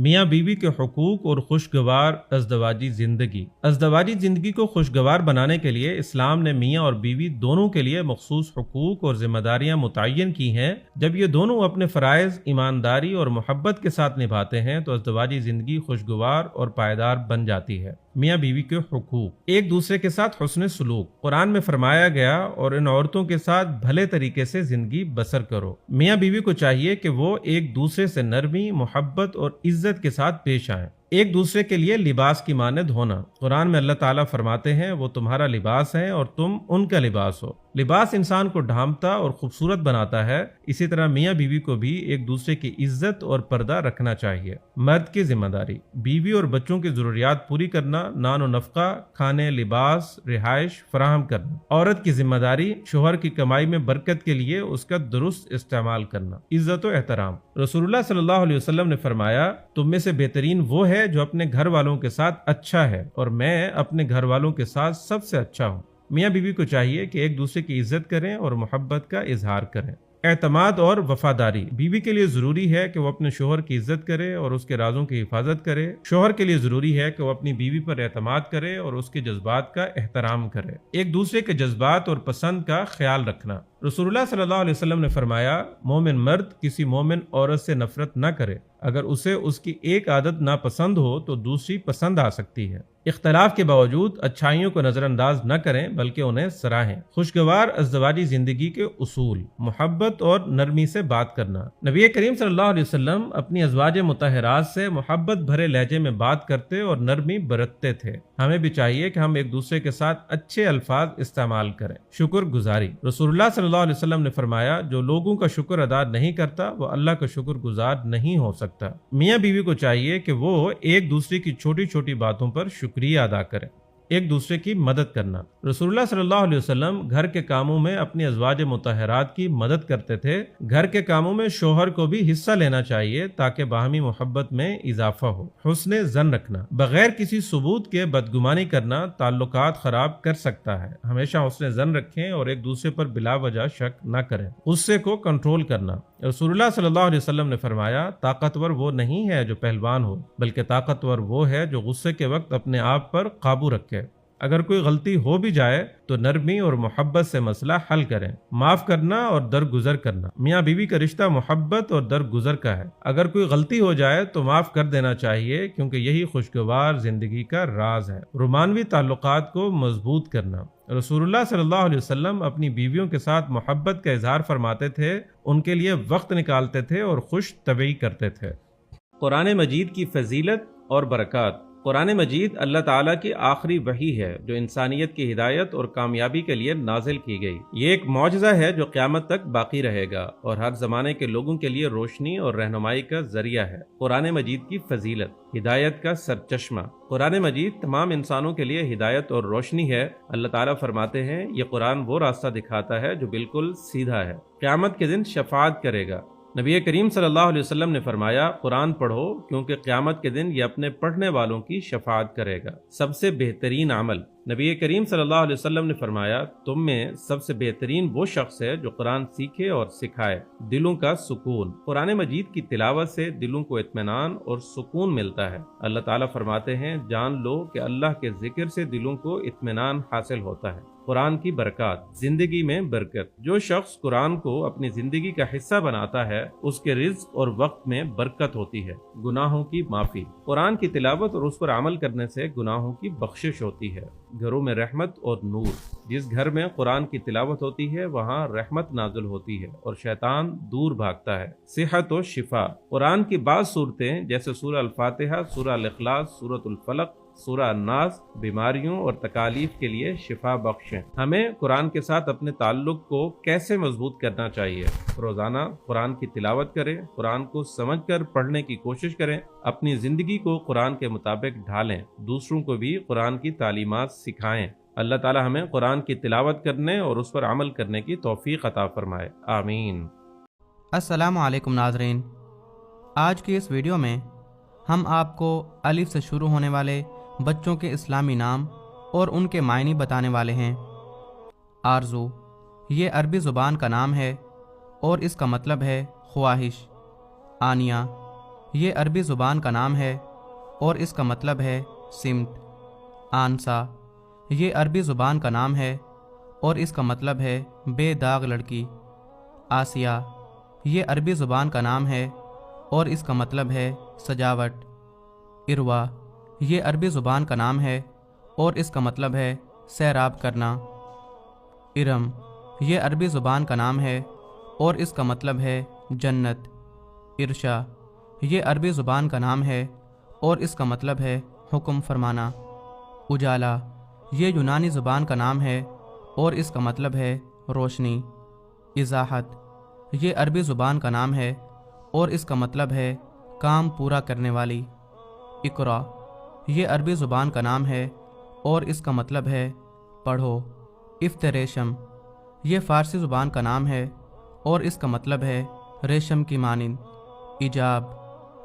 میاں بیوی کے حقوق اور خوشگوار ازدواجی زندگی۔ ازدواجی زندگی کو خوشگوار بنانے کے لیے اسلام نے میاں اور بیوی دونوں کے لیے مخصوص حقوق اور ذمہ داریاں متعین کی ہیں۔ جب یہ دونوں اپنے فرائض ایمانداری اور محبت کے ساتھ نبھاتے ہیں تو ازدواجی زندگی خوشگوار اور پائیدار بن جاتی ہے۔ میاں بیوی کے حقوق: ایک دوسرے کے ساتھ حسن سلوک۔ قرآن میں فرمایا گیا اور ان عورتوں کے ساتھ بھلے طریقے سے زندگی بسر کرو۔ میاں بیوی کو چاہیے کہ وہ ایک دوسرے سے نرمی، محبت اور عزت کے ساتھ پیش آئیں۔ ایک دوسرے کے لیے لباس کی مانند ہونا۔ قرآن میں اللہ تعالیٰ فرماتے ہیں وہ تمہارا لباس ہے اور تم ان کا لباس ہو۔ لباس انسان کو ڈھانپتا اور خوبصورت بناتا ہے، اسی طرح میاں بیوی کو بھی ایک دوسرے کی عزت اور پردہ رکھنا چاہیے۔ مرد کی ذمہ داری: بیوی اور بچوں کی ضروریات پوری کرنا، نان و نفقہ، کھانے، لباس، رہائش فراہم کرنا۔ عورت کی ذمہ داری: شوہر کی کمائی میں برکت کے لیے اس کا درست استعمال کرنا۔ عزت و احترام: رسول اللہ صلی اللہ علیہ وسلم نے فرمایا تم میں سے بہترین وہ ہے جو اپنے گھر والوں کے ساتھ اچھا ہے اور میں اپنے گھر والوں کے ساتھ سب سے اچھا ہوں۔ میاں بیوی کو چاہیے کہ ایک دوسرے کی عزت کریں اور محبت کا اظہار کریں۔ اعتماد اور وفاداری: بیوی کے لیے ضروری ہے کہ وہ اپنے شوہر کی عزت کرے اور اس کے رازوں کی حفاظت کرے۔ شوہر کے لیے ضروری ہے کہ وہ اپنی بیوی پر اعتماد کرے اور اس کے جذبات کا احترام کرے۔ ایک دوسرے کے جذبات اور پسند کا خیال رکھنا۔ رسول اللہ صلی اللہ علیہ وسلم نے فرمایا مومن مرد کسی مومن عورت سے نفرت نہ کرے، اگر اسے اس کی ایک عادت ناپسند ہو تو دوسری پسند آ سکتی ہے۔ اختلاف کے باوجود اچھائیوں کو نظر انداز نہ کریں بلکہ انہیں سراہیں۔ خوشگوار ازدواجی زندگی کے اصول: محبت اور نرمی سے بات کرنا۔ نبی کریم صلی اللہ علیہ وسلم اپنی ازواج مطہرات سے محبت بھرے لہجے میں بات کرتے اور نرمی برتتے تھے۔ ہمیں بھی چاہیے کہ ہم ایک دوسرے کے ساتھ اچھے الفاظ استعمال کریں۔ شکر گزاری: رسول اللہ صلی اللہ علیہ وسلم نے فرمایا جو لوگوں کا شکر ادا نہیں کرتا وہ اللہ کا شکر گزار نہیں ہو سکتا۔ میاں بیوی کو چاہیے کہ وہ ایک دوسرے کی چھوٹی چھوٹی باتوں پر شکریہ ادا کریں۔ ایک دوسرے کی مدد کرنا۔ رسول اللہ صلی اللہ علیہ وسلم گھر کے کاموں میں اپنی ازواج مطہرات کی مدد کرتے تھے۔ گھر کے کاموں میں شوہر کو بھی حصہ لینا چاہیے تاکہ باہمی محبت میں اضافہ ہو۔ حسن ظن رکھنا: بغیر کسی ثبوت کے بدگمانی کرنا تعلقات خراب کر سکتا ہے۔ ہمیشہ حسن ظن رکھیں اور ایک دوسرے پر بلا وجہ شک نہ کریں۔ غصے کو کنٹرول کرنا۔ رسول اللہ صلی اللہ علیہ وسلم نے فرمایا طاقتور وہ نہیں ہے جو پہلوان ہو بلکہ طاقتور وہ ہے جو غصے کے وقت اپنے آپ پر قابو رکھے۔ اگر کوئی غلطی ہو بھی جائے تو نرمی اور محبت سے مسئلہ حل کریں۔ معاف کرنا اور درگزر کرنا۔ میاں بیوی کا رشتہ محبت اور درگزر کا ہے۔ اگر کوئی غلطی ہو جائے تو معاف کر دینا چاہیے کیونکہ یہی خوشگوار زندگی کا راز ہے۔ رومانوی تعلقات کو مضبوط کرنا۔ رسول اللہ صلی اللہ علیہ وسلم اپنی بیویوں کے ساتھ محبت کا اظہار فرماتے تھے، ان کے لیے وقت نکالتے تھے اور خوش طبعی کرتے تھے۔ قرآن مجید کی فضیلت اور برکات۔ قرآن مجید اللہ تعالیٰ کی آخری وحی ہے جو انسانیت کی ہدایت اور کامیابی کے لیے نازل کی گئی۔ یہ ایک معجزہ ہے جو قیامت تک باقی رہے گا اور ہر زمانے کے لوگوں کے لیے روشنی اور رہنمائی کا ذریعہ ہے۔ قرآن مجید کی فضیلت: ہدایت کا سرچشمہ۔ قرآن مجید تمام انسانوں کے لیے ہدایت اور روشنی ہے۔ اللہ تعالیٰ فرماتے ہیں یہ قرآن وہ راستہ دکھاتا ہے جو بالکل سیدھا ہے۔ قیامت کے دن شفاعت کرے گا۔ نبی کریم صلی اللہ علیہ وسلم نے فرمایا قرآن پڑھو کیونکہ قیامت کے دن یہ اپنے پڑھنے والوں کی شفاعت کرے گا۔ سب سے بہترین عمل: نبی کریم صلی اللہ علیہ وسلم نے فرمایا تم میں سب سے بہترین وہ شخص ہے جو قرآن سیکھے اور سکھائے۔ دلوں کا سکون: قرآن مجید کی تلاوت سے دلوں کو اطمینان اور سکون ملتا ہے۔ اللہ تعالیٰ فرماتے ہیں جان لو کہ اللہ کے ذکر سے دلوں کو اطمینان حاصل ہوتا ہے۔ قرآن کی برکات: زندگی میں برکت۔ جو شخص قرآن کو اپنی زندگی کا حصہ بناتا ہے اس کے رزق اور وقت میں برکت ہوتی ہے۔ گناہوں کی معافی: قرآن کی تلاوت اور اس پر عمل کرنے سے گناہوں کی بخشش ہوتی ہے۔ گھروں میں رحمت اور نور: جس گھر میں قرآن کی تلاوت ہوتی ہے وہاں رحمت نازل ہوتی ہے اور شیطان دور بھاگتا ہے۔ صحت و شفا: قرآن کی بعض صورتیں جیسے سورہ الفاتحہ، سورہ الاخلاص، سورۃ الفلق، سورہ الناس بیماریوں اور تکالیف کے لیے شفا بخش ہیں۔ ہمیں قرآن کے ساتھ اپنے تعلق کو کیسے مضبوط کرنا چاہیے؟ روزانہ قرآن کی تلاوت کریں، قرآن کو سمجھ کر پڑھنے کی کوشش کریں، اپنی زندگی کو قرآن کے مطابق ڈھالیں، دوسروں کو بھی قرآن کی تعلیمات سکھائیں۔ اللہ تعالی ہمیں قرآن کی تلاوت کرنے اور اس پر عمل کرنے کی توفیق عطا فرمائے، آمین۔ السلام علیکم ناظرین، آج کی اس ویڈیو میں ہم آپ کو الف سے شروع ہونے والے بچوں کے اسلامی نام اور ان کے معنی بتانے والے ہیں۔ آرزو یہ عربی زبان کا نام ہے اور اس کا مطلب ہے خواہش۔ آنیہ یہ عربی زبان کا نام ہے اور اس کا مطلب ہے سمت۔ آنسا، یہ عربی زبان کا نام ہے اور اس کا مطلب ہے بے داغ لڑکی۔ آسیہ، یہ عربی زبان کا نام ہے اور اس کا مطلب ہے سجاوٹ۔ اروا، یہ عربی زبان کا نام ہے اور اس کا مطلب ہے سیراب کرنا۔ ارم، یہ عربی زبان کا نام ہے اور اس کا مطلب ہے جنت۔ ارشا، یہ عربی زبان کا نام ہے اور اس کا مطلب ہے حکم فرمانا۔ اجالا، یہ یونانی زبان کا نام ہے اور اس کا مطلب ہے روشنی۔ ازاحت، یہ عربی زبان کا نام ہے اور اس کا مطلب ہے کام پورا کرنے والی۔ اقرا، یہ عربی زبان کا نام ہے اور اس کا مطلب ہے پڑھو۔ افتریشم، یہ فارسی زبان کا نام ہے اور اس کا مطلب ہے ریشم کی مانند۔ ایجاب،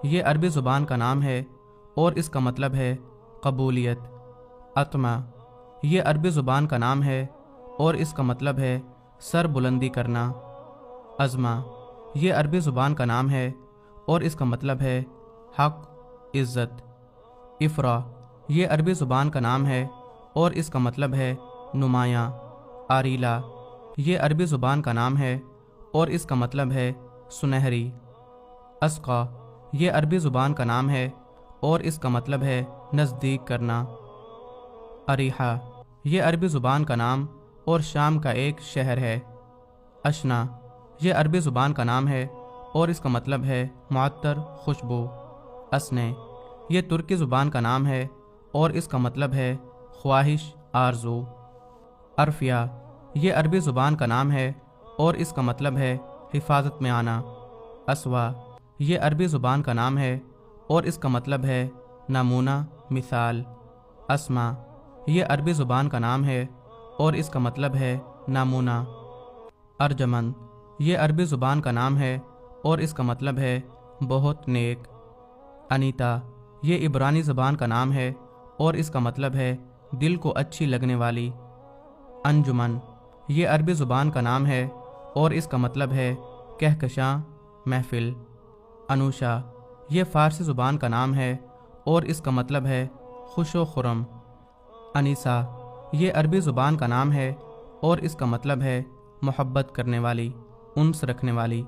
یہ عربی زبان کا نام ہے اور اس کا مطلب ہے قبولیت۔ اطمع، یہ عربی زبان کا نام ہے اور اس کا مطلب ہے سر بلندی کرنا۔ عظمہ، یہ عربی زبان کا نام ہے اور اس کا مطلب ہے حق، عزت۔ افرا، یہ عربی زبان کا نام ہے اور اس کا مطلب ہے نمایاں۔ آریلا، یہ عربی زبان کا نام ہے اور اس کا مطلب ہے سنہری۔ اسقا، یہ عربی زبان کا نام ہے اور اس کا مطلب ہے نزدیک کرنا۔ اریحا، یہ عربی زبان کا نام اور شام کا ایک شہر ہے۔ اشنا، یہ عربی زبان کا نام ہے اور اس کا مطلب ہے معطر، خوشبو۔ اسنے، یہ ترکی زبان کا نام ہے اور اس کا مطلب ہے خواہش، آرزو۔ عرفیہ، یہ عربی زبان کا نام ہے اور اس کا مطلب ہے حفاظت میں آنا۔ اسوا، یہ عربی زبان کا نام ہے اور اس کا مطلب ہے نمونہ، مثال۔ اسما، یہ عربی زبان کا نام ہے اور اس کا مطلب ہے نمونہ۔ ارجمند، یہ عربی زبان کا نام ہے اور اس کا مطلب ہے بہت نیک۔ انیتا، یہ عبرانی زبان کا نام ہے اور اس کا مطلب ہے دل کو اچھی لگنے والی۔ انجمن، یہ عربی زبان کا نام ہے اور اس کا مطلب ہے کہکشاں، محفل۔ انوشا، یہ فارسی زبان کا نام ہے اور اس کا مطلب ہے خوش و خرم۔ انیسا، یہ عربی زبان کا نام ہے اور اس کا مطلب ہے محبت کرنے والی، انس رکھنے والی۔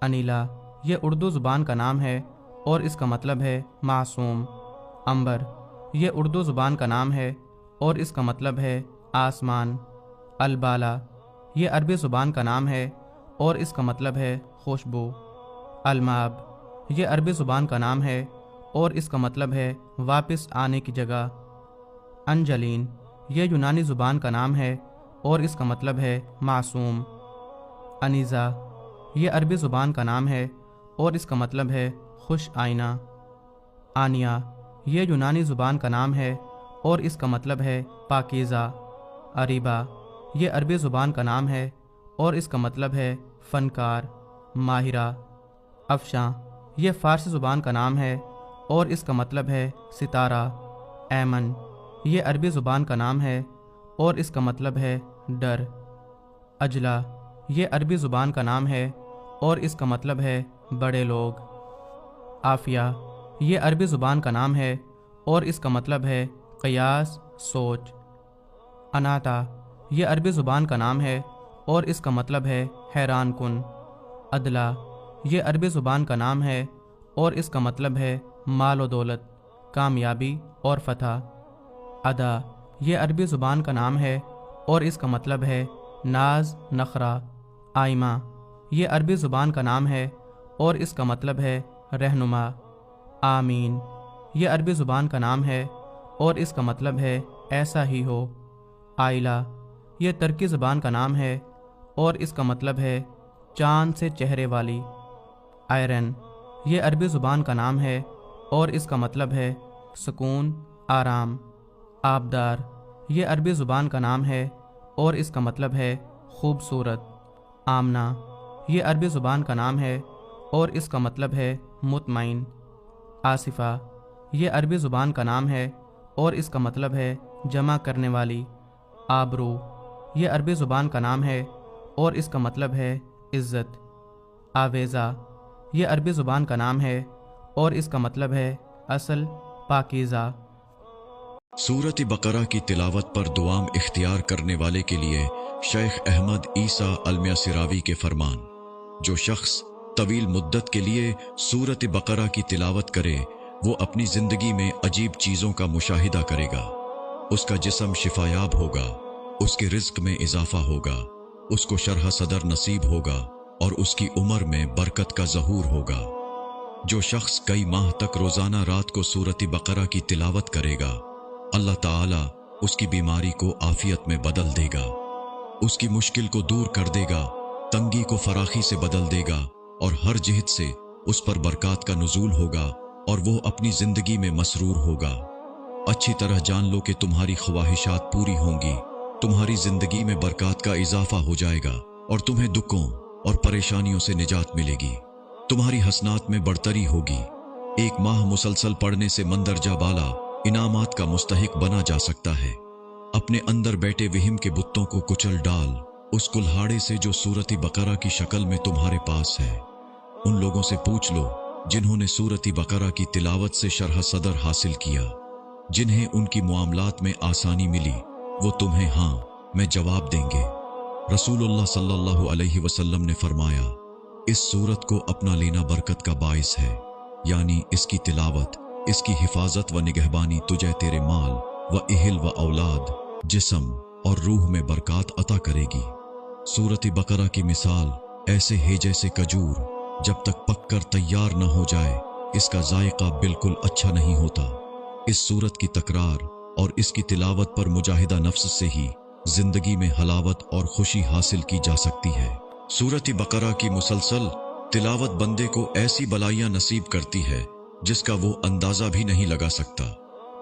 انیلا، یہ اردو زبان کا نام ہے اور اس کا مطلب ہے معصوم۔ امبر، یہ اردو زبان کا نام ہے اور اس کا مطلب ہے آسمان۔ البالا، یہ عربی زبان کا نام ہے اور اس کا مطلب ہے خوشبو۔ الماب، یہ عربی زبان کا نام ہے اور اس کا مطلب ہے واپس آنے کی جگہ۔ انجلین، یہ یونانی زبان کا نام ہے اور اس کا مطلب ہے معصوم۔ انیزا، یہ عربی زبان کا نام ہے اور اس کا مطلب ہے خوش آئینہ۔ آنیا، یہ یونانی زبان کا نام ہے اور اس کا مطلب ہے پاکیزہ۔ اریبا، یہ عربی زبان کا نام ہے اور اس کا مطلب ہے فنکار، ماہرہ۔ افشاں، یہ فارسی زبان کا نام ہے اور اس کا مطلب ہے ستارہ۔ ایمن، یہ عربی زبان کا نام ہے اور اس کا مطلب ہے ڈر۔ اجلا، یہ عربی زبان کا نام ہے اور اس کا مطلب ہے بڑے لوگ۔ عافیہ، یہ عربی زبان کا نام ہے اور اس کا مطلب ہے قیاس، سوچ۔ اناتا، یہ عربی زبان کا نام ہے اور اس کا مطلب ہے حیران کن۔ عدلا، یہ عربی زبان کا نام ہے اور اس کا مطلب ہے مال و دولت، کامیابی اور فتح۔ ادا، یہ عربی زبان کا نام ہے اور اس کا مطلب ہے ناز، نخرہ۔ آئمہ، یہ عربی زبان کا نام ہے اور اس کا مطلب ہے رہنما۔ آمین، یہ عربی زبان کا نام ہے اور اس کا مطلب ہے ایسا ہی ہو۔ آئلہ، یہ ترکی زبان کا نام ہے اور اس کا مطلب ہے چاند سے چہرے والی۔ آئرن، یہ عربی زبان کا نام ہے اور اس کا مطلب ہے سکون، آرام۔ آبدار، یہ عربی زبان کا نام ہے اور اس کا مطلب ہے خوبصورت۔ آمنہ، یہ عربی زبان کا نام ہے اور اس کا مطلب ہے مطمئن۔ آصفہ، یہ عربی زبان کا نام ہے اور اس کا مطلب ہے جمع کرنے والی۔ آبرو، یہ عربی زبان کا نام ہے اور اس کا مطلب ہے عزت۔ آویزہ، یہ عربی زبان کا نام ہے اور اس کا مطلب ہے اصل، پاکیزہ۔ सूरत बकरा की तिलावत पर दुआम इख्तियार करने वाले के लिए शेख अहमद ईसा अलमियासिरावी के फरमान। जो शख्स तवील मुद्दत के लिए सूरत बकरा की तिलावत करे वो अपनी जिंदगी में अजीब चीज़ों का मुशाहिदा करेगा। उसका जिस्म शिफायाब होगा, उसके रिज्क में इजाफा होगा, उसको शरह सदर नसीब होगा और उसकी उम्र में बरकत का ज़हूर होगा। जो शख्स कई माह तक रोज़ाना रात को सूरत बकरा की तिलावत करेगा, अल्लाह ताला उसकी बीमारी को आफियत में बदल देगा, उसकी मुश्किल को दूर कर देगा, तंगी को फराखी से बदल देगा और हर जिहत से उस पर बरकत का नुज़ूल होगा और वो अपनी जिंदगी में मसरूर होगा। अच्छी तरह जान लो कि तुम्हारी ख्वाहिशात पूरी होंगी, तुम्हारी जिंदगी में बरकत का इजाफा हो जाएगा और तुम्हें दुखों और परेशानियों से निजात मिलेगी। तुम्हारी हसनात में बढ़तरी होगी। एक माह मुसलसल पढ़ने से मंदरजा बाला इनामात का मुस्तहिक बना जा सकता है। अपने अंदर बैठे विहिम के बुत्तों को कुचल डाल, उस कुल्हाड़े से जो सूरत बकरा की शक्ल में तुम्हारे पास है। उन लोगों से पूछ लो जिन्होंने सूरत बकरा की तिलावत से शरह सदर हासिल किया, जिन्हें उनकी मामलात में आसानी मिली, वो तुम्हें हाँ मैं जवाब देंगे। रसूलुल्लाह सल्लल्लाहु अलैहि वसल्लम ने फरमाया, इस सूरत को अपना लेना बरकत का बाइस है, यानी इसकी तिलावत, इसकी हिफाजत व निगहबानी तुझे तेरे माल व इहिल व औलाद, जिस्म और रूह में बरकत अता करेगी। सूरत बकरा की मिसाल ऐसे है जैसे खजूर जब तक पककर तैयार न हो जाए इसका जायका बिल्कुल अच्छा नहीं होता। इस सूरत की तकरार और इसकी तिलावत पर मुजाहिदा नफ्स से ही जिंदगी में हलावत और खुशी हासिल की जा सकती है। सूरत बकरा की मुसलसल तिलावत बंदे को ऐसी बलाइयां नसीब करती है जिसका वो अंदाजा भी नहीं लगा सकता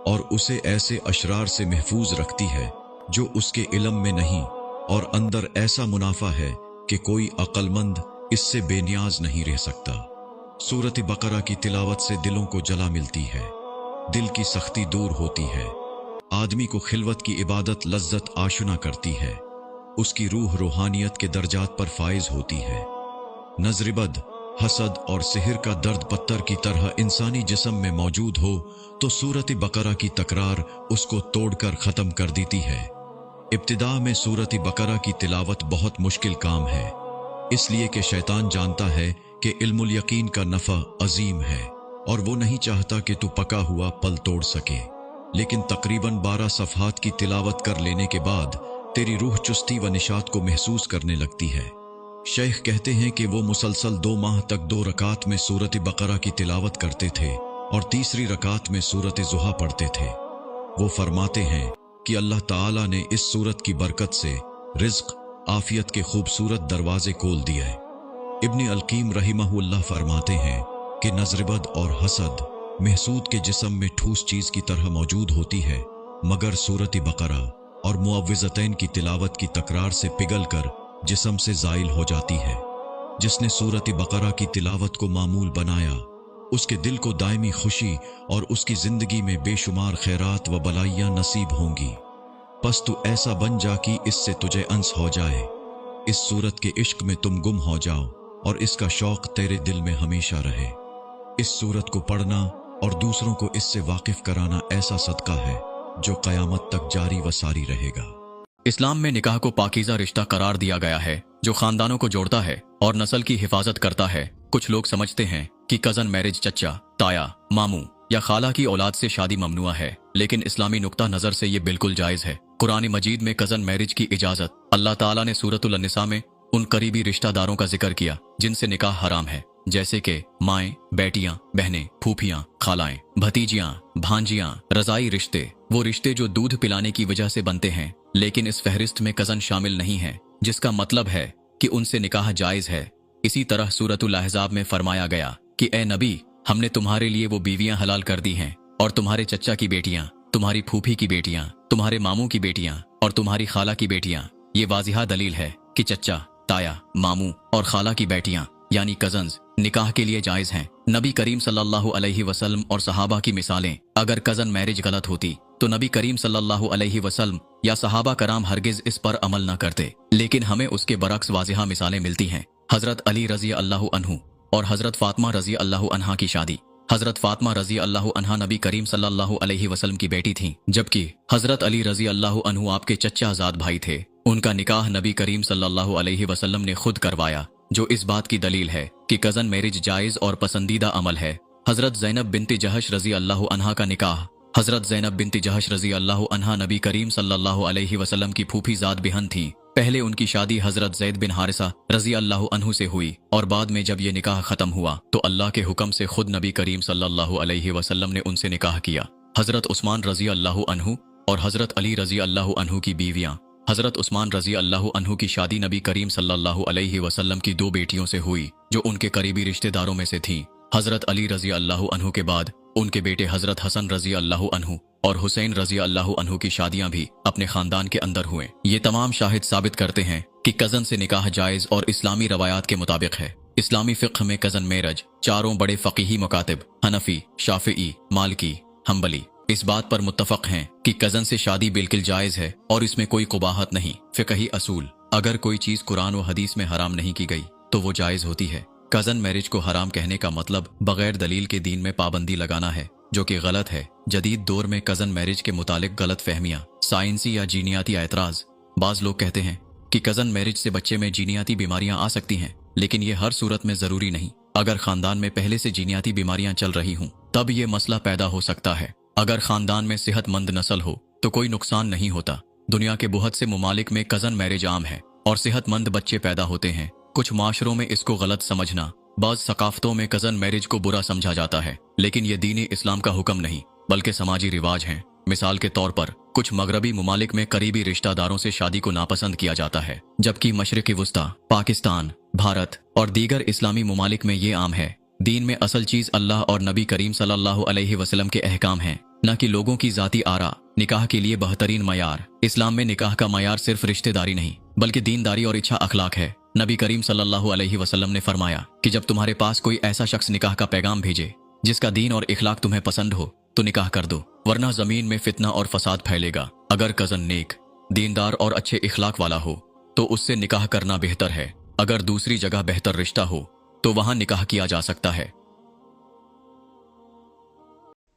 और उसे ऐसे अशरार से महफूज रखती है जो उसके इल्म में नहीं, और अंदर ऐसा मुनाफा है कि कोई अक्लमंद इससे बेनियाज नहीं रह सकता। सूरत बकरा की तिलावत से दिलों को जला मिलती है, दिल की सख्ती दूर होती है, आदमी को खिलवत की इबादत लज्जत आशना करती है, उसकी रूह रूहानियत के दर्जात पर फाइज होती है। नजरिबद, हसद और सिहर का दर्द पत्थर की तरह इंसानी जिस्म में मौजूद हो तो सूरत बकरा की तकरार उसको तोड़कर ख़त्म कर देती है। इब्तिदा में सूरत बकरा की तिलावत बहुत मुश्किल काम है, इसलिए कि शैतान जानता है कि इल्मुल यकीन का नफ़ा अजीम है और वो नहीं चाहता कि तू पका हुआ पल तोड़ सके। लेकिन तकरीबन 12 सफ़हात की तिलावत कर लेने के बाद तेरी रूह चुस्ती व निशात को महसूस करने लगती है। शेख कहते हैं कि वो मुसलसल 2 माह तक 2 रकात में सूरत बकरा की तिलावत करते थे और तीसरी रकात में सूरत ज़ुहा पढ़ते थे। वो फरमाते हैं कि अल्लाह ताला ने इस सूरत की बरकत से रिज़्क, आफियत के खूबसूरत दरवाजे खोल दिए। इब्न अलकीम रहिमहुल्लाह फरमाते हैं कि नजरबद और हसद महसूद के जिस्म में ठूस चीज़ की तरह मौजूद होती है, मगर सूरत बकरा और मुअव्विज़तैन की तिलावत की तकरार से पिघल कर जिस्म से ज़ाइल हो जाती है। जिसने सूरत बकरा की तिलावत को मामूल बनाया उसके दिल को दायमी खुशी और उसकी जिंदगी में बेशुमार खैरात व बलाइयां नसीब होंगी। बस तू ऐसा बन जा कि इससे तुझे अंस हो जाए, इस सूरत के इश्क में तुम गुम हो जाओ और इसका शौक तेरे दिल में हमेशा रहे। इस सूरत को पढ़ना और दूसरों को इससे वाकिफ कराना ऐसा सदका है जो कयामत तक जारी व सारी रहेगा। इस्लाम में निकाह को पाकीज़ा रिश्ता करार दिया गया है जो खानदानों को जोड़ता है और नस्ल की हिफाजत करता है। कुछ लोग समझते हैं कि कज़न मैरिज चचा, ताया, मामू या खाला की औलाद से शादी ममनुआ है, लेकिन इस्लामी नुक्ता नज़र से ये बिल्कुल जायज़ है। कुरान मजीद में कज़न मैरिज की इजाज़त अल्लाह ताला ने सूरतुल निसा में उन करीबी रिश्तेदारों का जिक्र किया जिनसे निकाह हराम है, जैसे कि माएँ, बेटियाँ, बहनें, फूफियाँ, खालाएं, भतीजियाँ, भांजियाँ। रज़ाई रिश्ते वो रिश्ते जो दूध पिलाने की वजह से बनते हैं, लेकिन इस फहरिस्त में कज़न शामिल नहीं है, जिसका मतलब है कि उनसे निकाह जायज़ है। इसी तरह सूरतुल अहज़ाब में फरमाया गया कि ए नबी, हमने तुम्हारे लिए वो बीवियां हलाल कर दी हैं और तुम्हारे चचा की बेटियां, तुम्हारी फूफी की बेटियां, तुम्हारे मामू की बेटियां और तुम्हारी खाला की बेटियां। ये वाज़िहा दलील है कि चचा, ताया, मामू और खाला की बेटियां यानी कज़न्स निकाह के लिए जायज़ हैं। नबी करीम सल्लल्लाहु अलैहि वसल्लम और सहाबा की मिसालें। अगर कज़न मैरिज गलत होती तो नबी करीम सल्लल्लाहु अलैहि वसल्लम या सहाबा कराम हरगिज इस पर अमल न करते, लेकिन हमें उसके बरक्स वाज़िहा मिसालें मिलती हैं। हज़रत अली रज़ी अल्लाहु अन्हु और हज़रत फातिमा रज़ी अल्लाहु अन्हा की शादी। हजरत फातिमा रजी अल्लाह अन्हा नबी करीम सल्लल्लाहु अलैहि वसल्लम की बेटी थीं, जबकि हजरत अली रजी अल्लाह अन्हु आपके चच्चा आजाद भाई थे। उनका निकाह नबी करीम सल्लल्लाहु अलैहि वसल्लम ने खुद करवाया, जो इस बात की दलील है कि कजन मैरिज जायज और पसंदीदा अमल है। हजरत ज़ैनब बिनती जहश रजी अल्लाह अन्हा का निकाह। हजरत ज़ैनब बिनती जहश रजी अल्लाह अन्हा नबी करीम सल्लल्लाहु अलैहि वसल्लम की फूफी ज़ात बिहन थी। पहले उनकी शादी हजरत ज़ैद बिन हारिसा रजी अल्लाह अन्हु से हुई और बाद में जब ये निकाह खत्म हुआ तो अल्लाह के हुक्म से खुद नबी करीम सल्लल्लाहु अलैहि वसल्लम ने उनसे निकाह किया। हजरत उस्मान रजी अल्लाह अन्हु और हजरत अली रजी अल्लाह अन्हु की बीवियां। हजरत उस्मान रजी अल्लाह अन्हु की शादी नबी करीम सल्लल्लाहु अलैहि वसल्लम की 2 बेटियों से हुई जो उनके करीबी रिश्तेदारों में से थीं। हजरत अली रजी अल्लाह अन्हु के बाद उनके बेटे हजरत हसन रजी अल्लाह अन्हु और हुसैन रजी अल्लाह अन्हु की शादियां भी अपने खानदान के अंदर हुए। ये तमाम शाहिद साबित करते हैं कि कजन से निकाह जायज और इस्लामी रवायात के मुताबिक है। इस्लामी फिक्र में कजन मैरिज 4 बड़े फकीही मुकातिब हनफी, शाफिई, मालिकी, हम्बली इस बात पर मुत्तफक हैं कि कजन से शादी बिल्कुल जायज है और इसमें कोई कुबाहत नहीं। फिक्ही असूल, अगर कोई चीज कुरान व हदीस में हराम नहीं की गई तो वो जायज होती है। कजन मैरिज को हराम कहने का मतलब बगैर दलील के दीन में पाबंदी लगाना है, जो कि गलत है। जदीद दौर में कजन मैरिज के मुतालिक गलत फहमियां, साइंसी या जीनियाती एतराज। बाज लोग कहते हैं कि कजन मैरिज से बच्चे में जीनियाती बीमारियां आ सकती हैं, लेकिन ये हर सूरत में जरूरी नहीं। अगर खानदान में पहले से जीनियाती बीमारियां चल रही हों तब ये मसला पैदा हो सकता है। अगर खानदान में सेहतमंद नस्ल हो तो कोई नुकसान नहीं होता। दुनिया के बहुत से मुमालिक में कजन मैरिज आम है और सेहतमंद बच्चे पैदा होते हैं। कुछ माशरों में इसको गलत समझना, बाज़ सकाफ़तों में कजन मैरिज को बुरा समझा जाता है, लेकिन ये दीन इस्लाम का हुक्म नहीं बल्कि समाजी रिवाज हैं। मिसाल के तौर पर कुछ मगरबी मुमालिक में करीबी रिश्तेदारों से शादी को नापसंद किया जाता है, जबकि मशरिक़ी वुस्ता, पाकिस्तान, भारत और दीगर इस्लामी मुमालिक में ये आम है। दीन में असल चीज अल्लाह और नबी करीम सल्लल्लाहु अलैहि वसल्लम के अहकाम हैं, न कि लोगों की जाती आरा। निकाह के लिए बेहतरीन मयार। इस्लाम में निकाह का मयार सिर्फ रिश्तेदारी नहीं बल्कि दीनदारी और इच्छा अखलाक है। नबी करीम सल्लल्लाहु अलैहि वसल्लम ने फरमाया कि जब तुम्हारे पास कोई ऐसा शख्स निकाह का पैगाम भेजे जिसका दीन और इखलाक तुम्हें पसंद हो तो निकाह कर दो, वरना जमीन में फितना और फसाद फैलेगा। अगर कजन नेक, दीनदार और अच्छे इखलाक वाला हो तो उससे निकाह करना बेहतर है। अगर दूसरी जगह बेहतर रिश्ता हो तो वहां निकाह किया जा सकता है।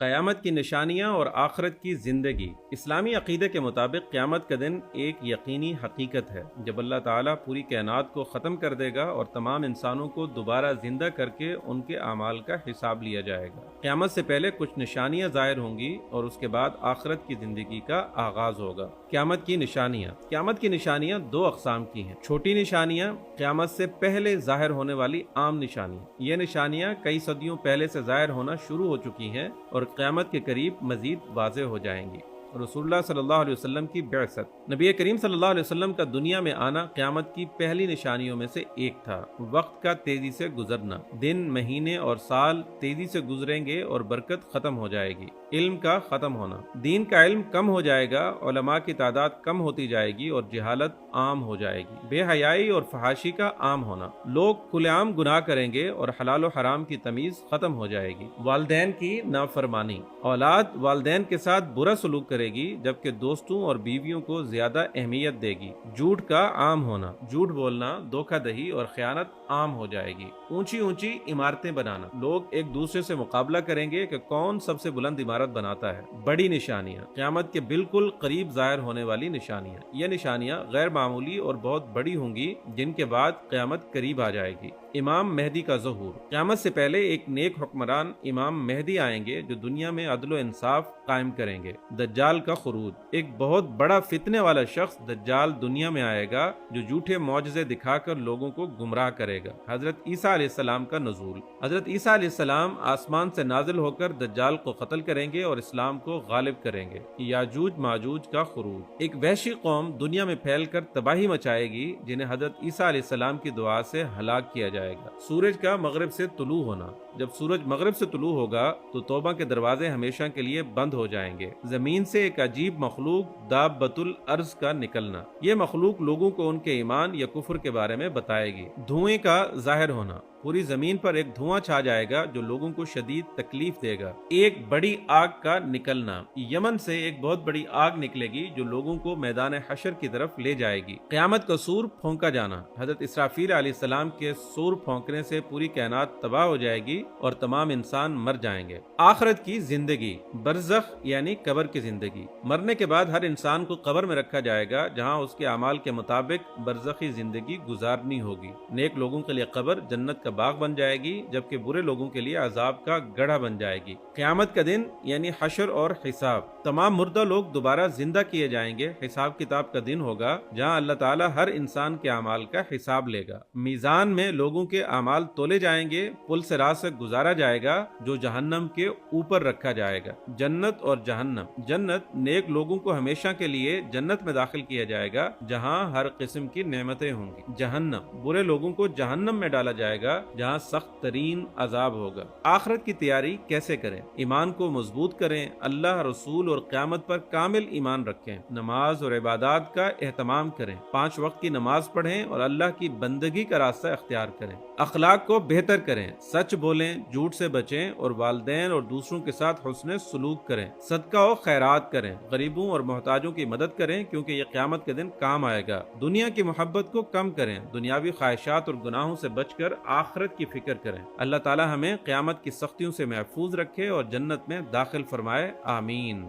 क़यामत की निशानियाँ और आखिरत की ज़िंदगी। इस्लामी अक़ीदे के मुताबिक क़यामत का दिन एक यकीनी हकीकत है जब अल्लाह ताला पूरी कायनात को ख़त्म कर देगा और तमाम इंसानों को दोबारा ज़िंदा करके उनके आमाल का हिसाब लिया जाएगा। क़यामत से पहले कुछ निशानियाँ ज़ाहिर होंगी और उसके बाद आखिरत की ज़िंदगी का आगाज़ होगा। क़यामत की निशानियाँ। क़यामत की निशानियाँ 2 अक़साम की हैं। छोटी निशानियाँ, क़यामत से पहले ज़ाहिर होने वाली आम निशानियाँ। ये निशानियाँ कई सदियों पहले से ज़ाहिर होना शुरू हो चुकी हैं और क़यामत के करीब मज़ीद वाज़ेह हो जाएंगी। रसूलुल्लाह सल्लल्लाहु अलैहि वसल्लम की बिअसत। नबी करीम सल्लल्लाहु अलैहि वसल्लम का दुनिया में आना क़यामत की पहली निशानियों में से एक था। वक्त का तेजी से गुजरना, दिन, महीने और साल तेजी से गुजरेंगे और बरकत ख़त्म हो जाएगी। इल्म का ख़त्म होना, दीन का इल्म कम हो जाएगा, उलमा की तादाद कम होती जाएगी और जहालत आम हो जाएगी। बेहयाई और फहाशी का आम होना, लोग खुलेआम गुनाह करेंगे और हलाल और हराम की तमीज़ ख़त्म हो जाएगी। वालिदैन की नाफरमानी, औलाद वालिदैन के साथ बुरा सलूक करेगी जबकि दोस्तों और बीवियों को ज्यादा अहमियत देगी। झूठ का आम होना, झूठ बोलना, धोखाधड़ी और खयानत आम हो जाएगी। ऊंची ऊंची इमारतें बनाना, लोग एक दूसरे से मुकाबला करेंगे कि कौन सबसे बुलंद इमारत बनाता है। बड़ी निशानियां, क़यामत के बिल्कुल करीब ज़ाहिर होने वाली निशानियां। ये निशानियां गैर मामूली और बहुत बड़ी होंगी जिनके बाद क़यामत करीब आ जाएगी। इमाम मेहदी का ज़हूर, क़यामत से पहले एक नेक हुक्मरान इमाम मेहदी आएंगे जो दुनिया में अदल व इंसाफ कायम करेंगे। दज्जाल का खुरूज, एक बहुत बड़ा फितने वाला शख्स दज्जाल दुनिया में आएगा जो झूठे मौजज़े दिखाकर लोगों को गुमराह करेगा। हजरत ईसा अलैहिस्सलाम का नज़ूल, हजरत ईसा अलैहिस्सलाम आसमान से नाजिल होकर दज्जाल को कत्ल करेंगे और इस्लाम को गालिब करेंगे। याजूज माजूज का खुरूज, एक वहशी कौम दुनिया में फैलकर तबाही मचाएगी जिन्हें हजरत ईसा अलैहिस्सलाम की दुआ से हलाक किया जाएगा। सूरज का मगरिब से तुलू होना, जब सूरज मगरिब से तुलू होगा तो तौबा के दरवाजे हमेशा के लिए बंद हो जाएंगे। जमीन से एक अजीब मखलूक दाब्बतुल अर्ज का निकलना, ये मखलूक लोगों को उनके ईमान या कुफ्र के बारे में बताएगी। धुएं का जाहिर होना, پوری زمین پر ایک دھواں چھا جائے گا جو لوگوں کو شدید تکلیف دے گا۔ ایک بڑی آگ کا نکلنا، یمن سے ایک بہت بڑی آگ نکلے گی جو لوگوں کو میدان حشر کی طرف لے جائے گی۔ قیامت کا سور پھونکا جانا، حضرت اسرافیل علیہ السلام کے سور پھونکنے سے پوری کائنات تباہ ہو جائے گی اور تمام انسان مر جائیں گے۔ آخرت کی زندگی، برزخ یعنی قبر کی زندگی، مرنے کے بعد ہر انسان کو قبر میں رکھا جائے گا جہاں اس کے اعمال کے مطابق برزخی زندگی گزارنی ہوگی۔ نیک لوگوں کے لیے قبر جنت کا باغ بن جائے گی جبکہ برے لوگوں کے لیے عذاب کا گڑھا بن جائے گی۔ قیامت کا دن یعنی حشر اور حساب، تمام مردہ لوگ دوبارہ زندہ کیے جائیں گے۔ حساب کتاب کا دن ہوگا جہاں اللہ تعالیٰ ہر انسان کے اعمال کا حساب لے گا۔ میزان میں لوگوں کے اعمال تولے جائیں گے، پل سے راہ سے گزارا جائے گا جو جہنم کے اوپر رکھا جائے گا۔ جنت اور جہنم، جنت نیک لوگوں کو ہمیشہ کے لیے جنت میں داخل کیا جائے گا جہاں ہر قسم کی نعمتیں ہوں گی۔ جہنم، برے لوگوں کو جہنم میں ڈالا جائے گا جہاں سخت ترین عذاب ہوگا۔ آخرت کی تیاری کیسے کریں؟ ایمان کو مضبوط کریں، اللہ، رسول اور قیامت پر کامل ایمان رکھیں، نماز اور عبادات کا اہتمام کریں، 5 وقت کی نماز پڑھیں اور اللہ کی بندگی کا راستہ اختیار کریں۔ اخلاق کو بہتر کریں، سچ بولیں، جھوٹ سے بچیں اور والدین اور دوسروں کے ساتھ حسن سلوک کریں۔ صدقہ و خیرات کریں، غریبوں اور محتاجوں کی مدد کریں کیونکہ یہ قیامت کے دن کام آئے گا۔ دنیا کی محبت کو کم کریں، دنیاوی خواہشات اور گناہوں سے بچ کر آخرت کی فکر کریں۔ اللہ تعالی ہمیں قیامت کی سختیوں سے محفوظ رکھے اور جنت میں داخل فرمائے، آمین۔